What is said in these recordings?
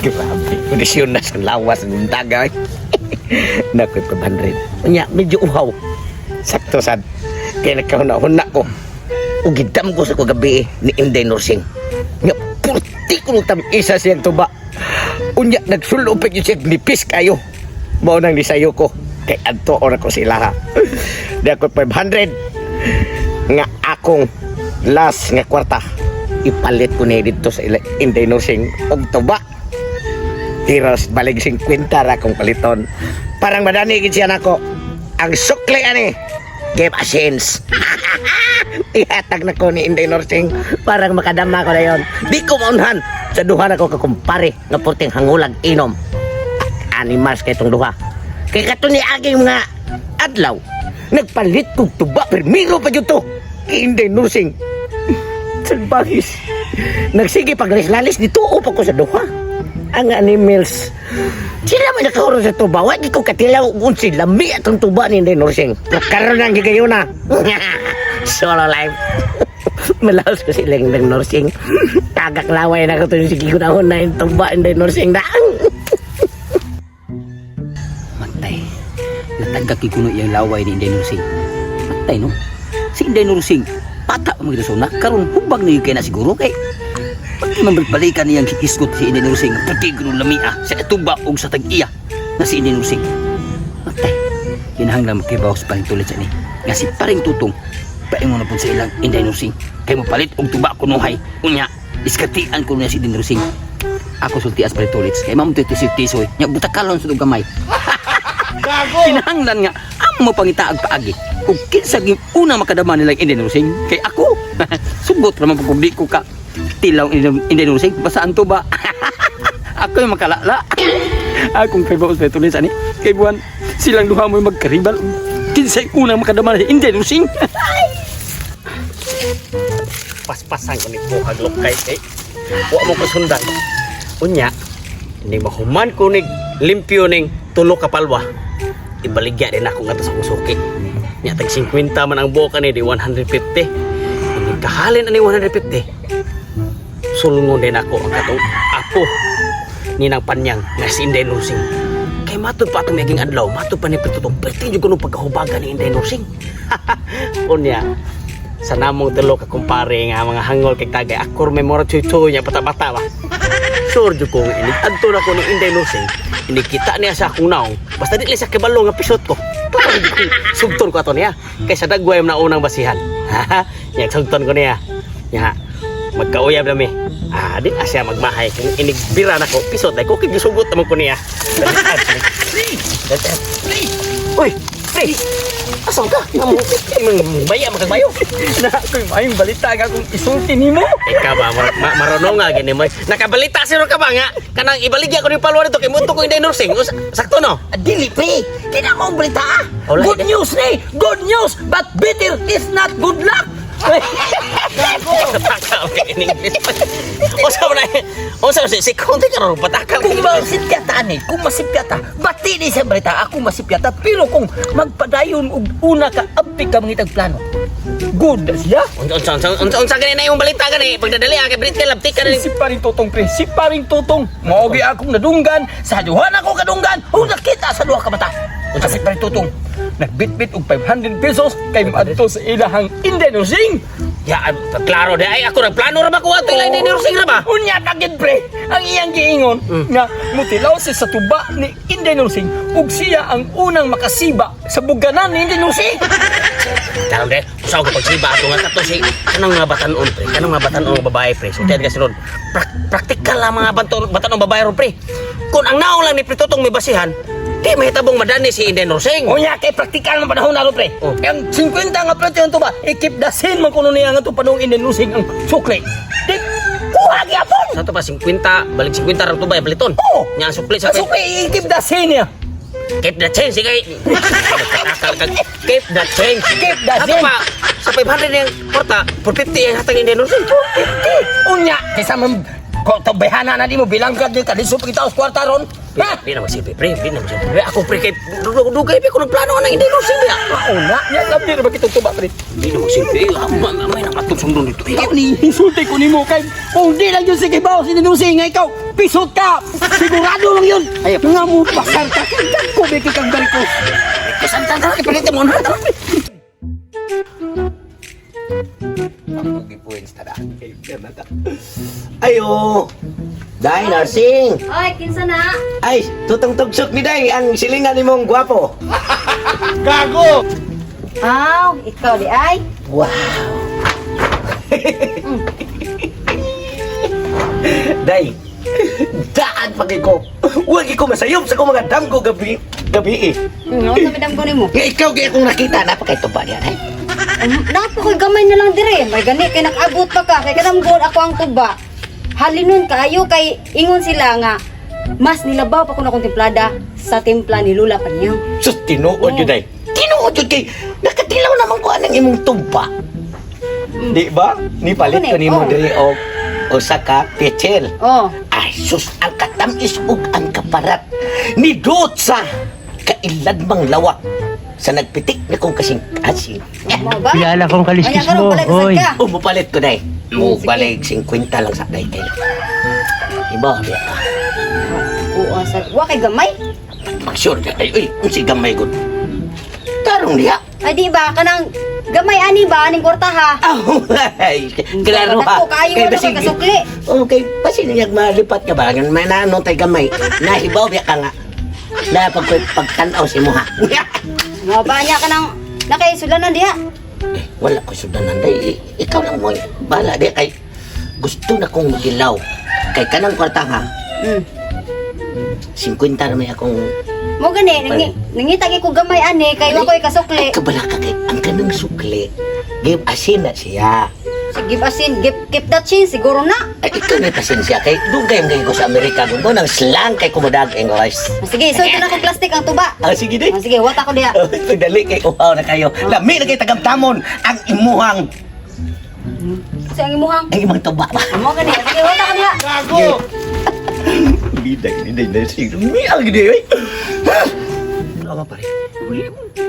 Grabe, kondisyon na sa lawas ng daga. Nakoy 500. Nya, medyo uhaw. Sakto sad. Kaya nagkahuna-huna ko. Ugidam ko sa kagabi ni Inday Nursing. Nga, purti ko nung isa siyang tuba. Unya, nagsulupit yung siyang nipis kayo. Mao nang lisayo ko. Kay adto ora ko sila ha. Di ako 500. Nga akong last nga kwarta. Ipalit ko na dito sa Inday Nursing. Og tuba. Tiros balik 50 ra kong paliton. Parang madani gid siya nako. Ang sukli ani. Give a sense. Ihatag na ko ni Inday Nursing. Parang makadama ko na yon. Di ko maunhan. Sa duha na ko kakumpare. Nga purting hangulag inom. Animals kay itong duha. Kay kato ni aging mga adlaw. Nagpalit kong tuba. Permiro pa dito. Kay Inday Nursing. Salbahis. Nagsige paglalis-lalis. Dito upa ko sa duha. Ang animals. Sila may nakahuro sa tuba. Wag ko katilaw kung sila may atong tuba ni Inday Nursing. Nakaroon ng gigayo na. Solo life. Malaos ko sila Inday Nursing. Tagak laway na ko ito yung sige ko na na yung tuba Inday Nursing na. Matay. Natagak ikuno yung laway ni Inday Nursing. Matay no? Si Inday Nursing. Pata mo ito so nakaroon. Hubag na yung kaya na siguro kay. Pati mambalikan niyang iskot si Inday Nursing. Pati ko lamia sa tuba o sa tag-iya na si Inday Nursing. Matay. Kinahanglan makibaw sa paring tulit siya ni. Nga si paring tutong. Paingon na po sa ilang Inday Nursing. Kaya mapalit og tuba ko nuhay. Unya, iskatian ko niya si Inday Nursing. Ako sultias paring tulit. Kaya mamutiti si Tisoy. Nya butakalon sa itong gamay. Kinahanglan nga. Amo mo pangitaag paagi. Kung kinsa una makadama nilang Inday Nursing. Kay ako. Sugot naman pagkubdi ko ka. Tilaw Inday Nursing. Basaan to ba? Ako yung makalala. Akong kay baos paring tulit ani. Kay buwan silang duha mo magkaribal. Kinsay unang makadama ni Inday Nursing. Paspasan ko ni buhag lokay kay. Wa mo kasundan. Unya, hindi mahuman ko ni limpyo ning tulo ka palwa. Ibaligya din ako nga sa kusuki. Nya tag 50 man ang buka ni di 150. Hindi kahalin ani 150. Sulungon din ako ang katong apo ni nang panyang nga si Inday Nursing. Kay matod pa itong maging adlaw, matod pa ni Pritutong, perti yung ganun pagkahubagan ni Inday Nursing. Unya, sa namong tulo ka kumpare nga mga hangol kay tagay, akor may mora chuy-chuy niya bata-bata ba. Sure dyo kong adto na ko ni Inday Nursing, hindi kita niya sa akong naong, basta di sa kibalo nga pisot ko. Sugton ko ato niya, kaysa dagway na unang basihan. Nya sugton ko niya. Nya, magkauyab na mi. Di asya magmahay kung inigbira na ko pisot ay ko kigisugot naman ko niya. Uy, pre. Asan ka? Baya magbayo. Na ako'y maayong balita nga kung isulti nimo. Ikaw ba marunong nga gani mo. Nakabalita sino ka ba nga? Kanang ibaligya ko ni palwa nito kay munto ko Inday Nursing. Sakto no? Dili, pre. Kaya mo ang balita. Good news, pre. Good news. But bitter is not good luck. Patakal ka in English. Osa si konti ka ron patakal. Kung masipyata ni, kung masipyata, bati ni sa balita, ako masipyata. Pero kung magpadayon og una ka, abti ka mangitag plano. Good siya. Unsa gani na yung balita gani? Pagdadali kay Britel labti ka rin. Si paring tutong, pre. Si paring tutong. Maogi akong nadunggan. Sa duhan ako kadunggan. O nakita sa duha ka mata. Unsa si paring tutong? Nagbitbit og 500 pesos kay maadto sa ilahang Inday Nursing. Ya, klaro de ay ako nagplano ra ba ko ato Inday Nursing ra ba? Unya kagid pre, ang iyang giingon nga mutilaw si sa tuba ni Inday Nursing ug siya ang unang makasiba sa buganan ni Inday Nursing. Klaro de, usaw ko pagsiba ato nga kato si kanang mga batan-on pre, kanang mga batan-on babae pre. So tiyan ka sunod. Praktikal lang mga batan-on babae ro pre. Kung ang naong lang ni Pritutong may basihan, di mahitabong madani si Inday Nursing. Unya kay praktikal man panahon na ro pre. Ang 50 nga presyo to ba? Ikip dasin man kuno niya nga to panahon Inday Nursing ang sukli. Di kuha gyapon. Sa to pa 50, balik 50 ra to ba baliton? Oo. Nya sukli sa Sukli ikip dasin niya. Keep the change kay. Keep the change. Keep the Ato change. pa sa 500 yung porta, 450 ang hatang Inday Nursing. 450. Unya kaysa man ko to behana na di mo bilang ka di kadisop kita os kwarta ron. Di na magsilbi, pre. Di na magsilbi. Pre, ako, pre, kay... Dugay, pre, kung nagplano ka ng hindi mo silbi. Mauna, niya sabi na bakit tuba pre. Di na magsilbi. May nakatulsundon dito. Ikaw ni insulti ko nimo kay kung di lang yun sige bawo sinunusing nga ikaw pisot ka. Sigurado lang yun. Ay, Nga mo pasar ka kag ko beki kag barko. Kasanta ka, ipalitin mo na. Ang points tada. Ayo. Dai nursing. Oy, kinsa na? Ay, tutong tugsok ni Day ang silingan ni mong gwapo. Gago. Aw, ikaw di ay. Wow. Day. Daan pag ko. Huwag ko masayop sa kong mga damgo gabi eh. Ano sa midam ko nimo? Nga ikaw kaya akong nakita napakay tuba niya, Day. Dapat ko'y gamay na lang dire. May gani kay nakabot pa ka kay kadamgon ako ang tuba. Halinon kayo kay ingon sila nga mas nilabaw pa ko na kong templada sa timpla ni Lula Panyang. Sus, tinuod yun, Day. Tinuod yun kay nakatilaw naman ko anang imong tuba. Di ba? Ni palit ko ni mo Oh. diri o saka pichel. Oh, Ay, sus, ang katamis ug ang kaparat ni Dot sa kailadmang lawak sa nagpitik na kong kasing asin. mo ba? Kilala kong kaliskis Kaya karon mo, pala hoy. ka. Umupalit ko, Day. Sige. Umupalit 50 lang sa Day kayo. Iba, di ka. Oo, sa wa kay gamay. Sure, Day. Uy, si gamay good. Tarong diha. Ay di ba kanang gamay ani ba aning kwarta ha? Oh, ay, klaro ha. Dako kayo Kay ano basig- kay kasukli. Okay, pasiniyag malipat ka ba? May nanong tay gamay. Nahibaw biya ka nga. Na pagtanaw si mo ha. Mo ba niya kanang nakaisulanan diha? Eh, wala ko sudanan day. Ikaw lang mo. Bala di kay gusto na kong magilaw. Kay kanang kwarta ha. Hmm. 50 na may akong Mo gani nangita kay ko gamay ani kay wa ko'y kasukli. kabala ka kay ang kanang sukli. Give asin na siya. Sige basin, keep that chin siguro na. Ay, ikaw may pasensya kay dugay ang ko sa Amerika. Doon ang slang kay kumudag English. Sige, so ito na kong plastic ang tuba. Ah, sige di. Sige, wata ko diha. Pagdali kay uhaw na kayo. Lami na kay tagamtamon ang imuhang Sa ang imuhang. ang imong tuba ba. Mo gani, sige wata ko diha. Gago. Biday na sige. Mi ang gidi oy. Ano pare?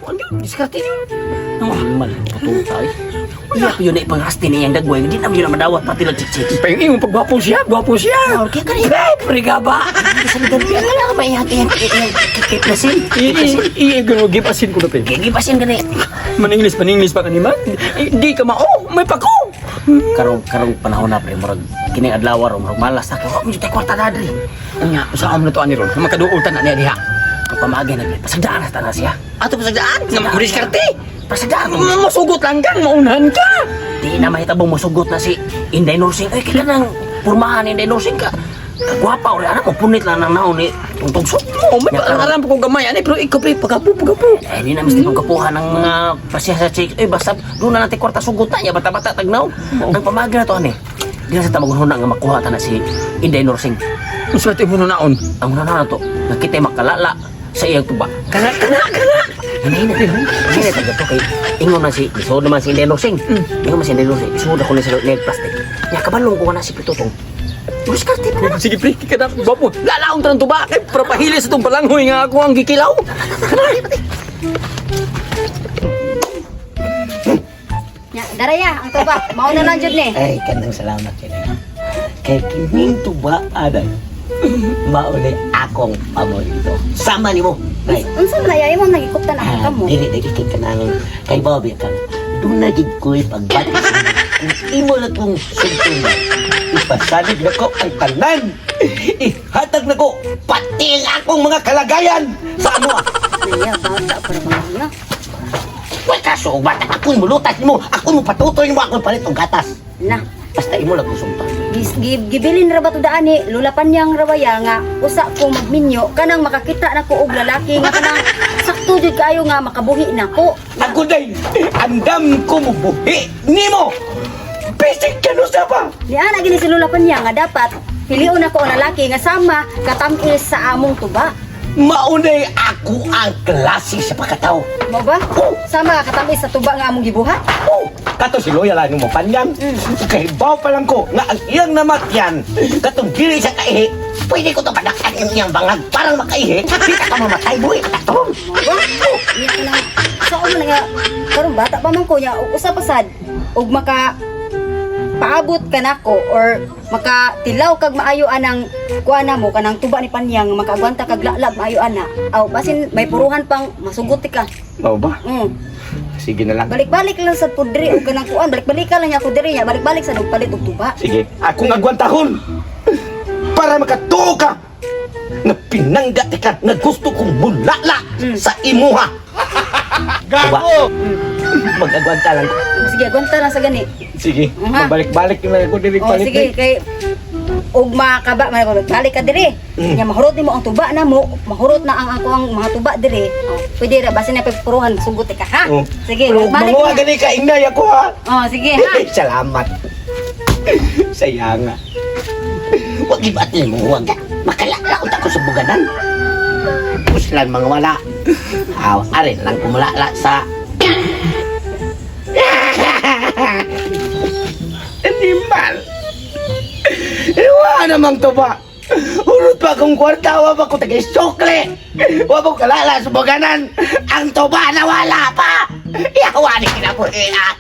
Ano diskarte niyo? Normal, patutay. Iya ko yun na ipangasti niya yung dagway. Hindi naman yun na madawat pati lang chik-chik. Payong ingon pag gwapo siya, gwapo siya. Kaya ka rin. Pre ka ba? Sa ligan ka wala ka maihatihan. Kiplasin. Gano gipasin ko na pe. Gipasin ka na. Maninglis pa kanima. Di ka mao, may pako. Karong panahon na pre. Murag kining adlaw ro. Murag malas na ka. Medyo tayo kwarta na dali. Anya, usaam na to ani ron. Makaduultan na niya diha. Ang pamagay na pre. Pasagdaan na tanas siya. Ato pa sagdaan, nga madiskarte. Pasagdaan. Masugot lang kang maunahan ka. Di na mahitabong masugot na si Inday Nursing. Ay, kailan nang purmahan ni Inday Nursing ka. Kagwapa o rin. Anak mo, punit lang ng naon ni Tungtungsok. Oh, may alam ko gamay ani pero ikaw pre pagapo. Eh, di na misti pagkapuhan ng mga pasya sa chick. Eh, basta doon na natin kwarta sugot na niya. Bata-bata tagnaw. Ang pamagay na to, ani. Di na sa tamagun na nga makuha ta na si Inday Nursing. Ang swerte mo na naon. Ang una na to, nakita makalala sa iyang tuba. Kana! Nanay na taga to kay ingon na si iso naman si Inday Nursing. Ingon man si Inday Nursing. Isuod ako na sa leg plastic. Ya kabalong ko na si Pitutong. Diskarte pa na. Sige pre, kika na gwapo. Lalaon ta ng tuba kay para pahilis itong palanghoy nga ako ang gikilaw. Ya, daraya ang tuba. Mao na lang jud ni. Ay, kanang salamat kay kay kining tuba aday. Mauli akong paborito. Sama nimo. Ay. Unsa man ay mo nagikuptan ang kamo? Dili kay kanang kay Bobby kan. Doon na gid ko'y pagbati sa inyo. Kung imo na kong suntunan, ipasalig na ko ang tanan. Ihatag na ko pati ang akong mga kalagayan sa ano ah. Niya bata para mga Wala kaso, bata ako'y mulutas mo. Ako mo patutoy mo ako'y palit og gatas. na. Basta imo lang kong sumpa. Gibilin ra ba to daan ni Lula Panyang rawaya nga usa ko magminyo kanang makakita na ko og lalaki nga kanang sakto jud kaayo nga makabuhi na ko. Ako day, andam ko mo buhi nimo. Basic ka no sa ba? Ni ana gini si Lula Panyang nga dapat piliun ako ang lalaki nga sama katamis sa among tuba. Maunay ako ang klase sa pagkatao. Mo ba? Sama katamis sa tuba nga among gibuhat. Oh, kato si Loya lang mo panyan. Kahibaw pa lang ko nga ang iyang namatyan katong dili sa kaihi pwede ko itong padaksan yung iyang bangag parang makaihi. Di ka mamatay, buhay ka tatong. Iya ka lang. Sa ako man nga, karong bata pa man ko niya, usa pasad, ug maka paabot ka nako or makatilaw kag maayo anang kuana mo kanang tuba ni Panyang makaagwanta kag lalab maayo ana. Aw basin may puruhan pang masugot ka. Mau ba? Sige na lang. Balik-balik lang sa pudri ug kanang kuan, balik-balik lang niya ako diri niya, balik-balik sa nagpalit og tuba. Sige, akong agwantahon para makatuo ka na pinangga ka na gusto kong bulala sa imuha. Gago! Mag-agwanta lang. Sige, agwanta lang sa gani. Sige, Aha. balik-balik na ako diri Oh, sige kay ug makaba man ako balik ka diri. Nya mahurot nimo ang tuba na mo, mahurot na ang ako ang mga tuba diri. Oh, pwede ra basin na pagpuruhan sugot ka ha. Oh. Sige, Pero balik mamuha niya. gani ka, inay ako ha. Oh, sige ha. Salamat. Sayanga. Huwag ibatin mo, huwag. Makalala ko sa buganan. Puslan mga wala. Aw, arin lang kumulala sa... Animal. Iwa namang to ba? Urot pa akong kwarta, wala ko tagay-sukli. Wala ko kalala sa buganan. Ang tuba na wala pa. Iyawa ni kinabuhi ah.